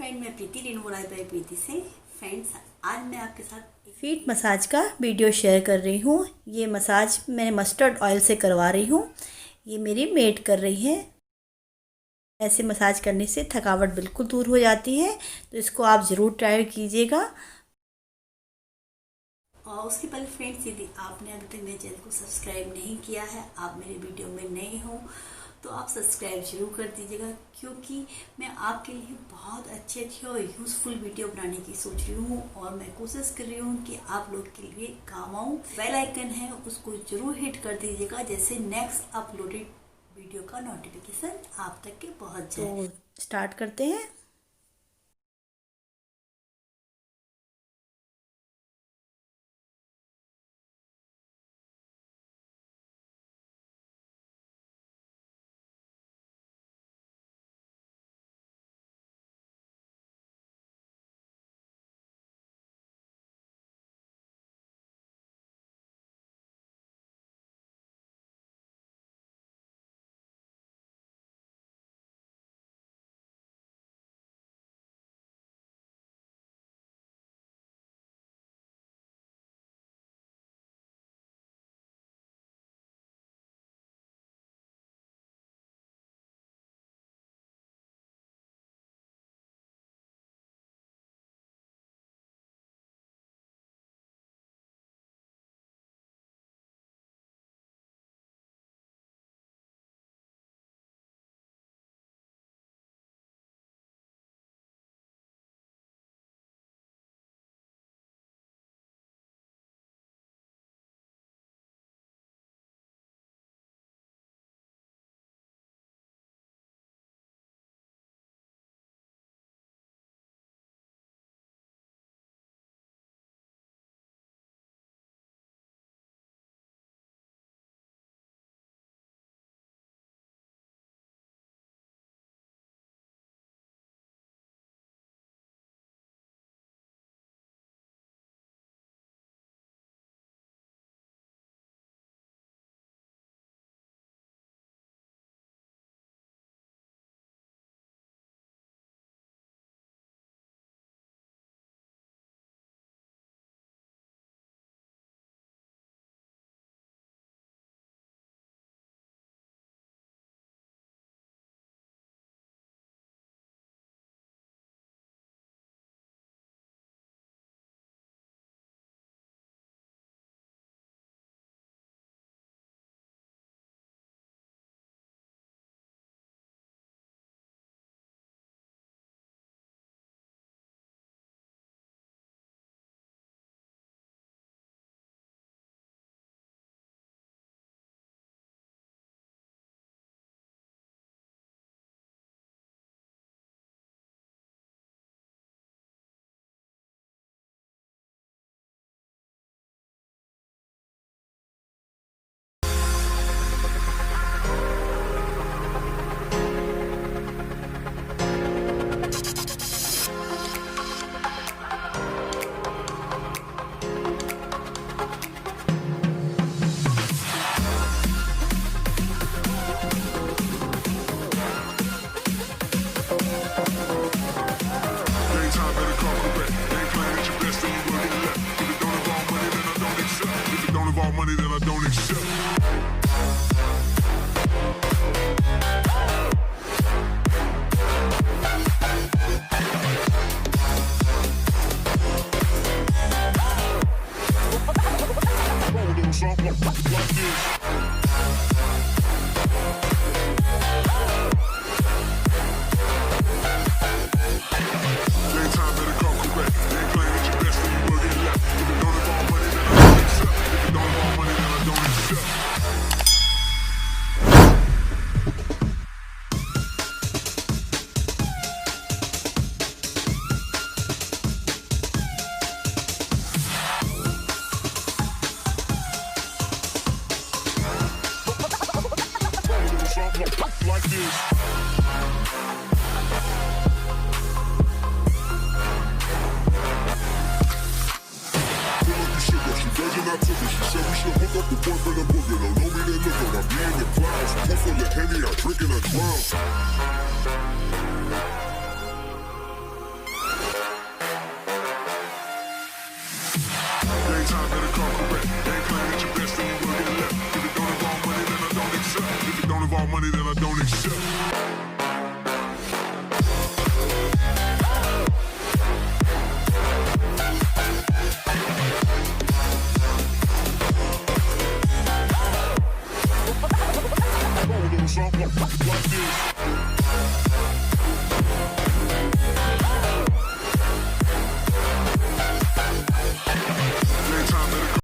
Friend, मैं प्रीति रिनोराय bye प्रीति से। Friends, आज मैं आपके साथ फीट मसाज का वीडियो शेयर कर रही हूँ। ये मसाज मैं मस्टर्ड ऑयल से करवा रही हूँ। ये मेरी मेड कर रही है। ऐसे मसाज करने से थकावट बिल्कुल दूर हो जाती है, तो इसको आप ज़रूर ट्राई कीजिएगा। और उसके पहले फ्रेंड्स, यदि आपने अभी तक मेरे चैनल को सब्सक्राइब नहीं किया है, आप मेरे वीडियो में नए हो, तो आप सब्सक्राइब जरूर कर दीजिएगा, क्योंकि मैं आपके लिए बहुत अच्छे और यूज़फुल वीडियो बनाने की सोच रही हूँ और मैं कोशिश कर रही हूँ कि आप लोग के लिए काम आऊँ। बेल आइकन है, उसको जरूर हिट कर दीजिएगा, जैसे नेक्स्ट अपलोडेड वीडियो का नोटिफिकेशन आप तक के पहुँच जाए। तो स्टार्ट करते हैं। Money that I don't accept. Like this. Daytime better come correct. They ain't playing at your best, then you will get left. If it don't involve money, then I don't accept. If it don't involve money, then I don't accept. Like this. I took it. She said we should hook up the boyfriend and booger. Don't know me, then look up. I be in the clouds. Pull full of Henny, I drink and I drown.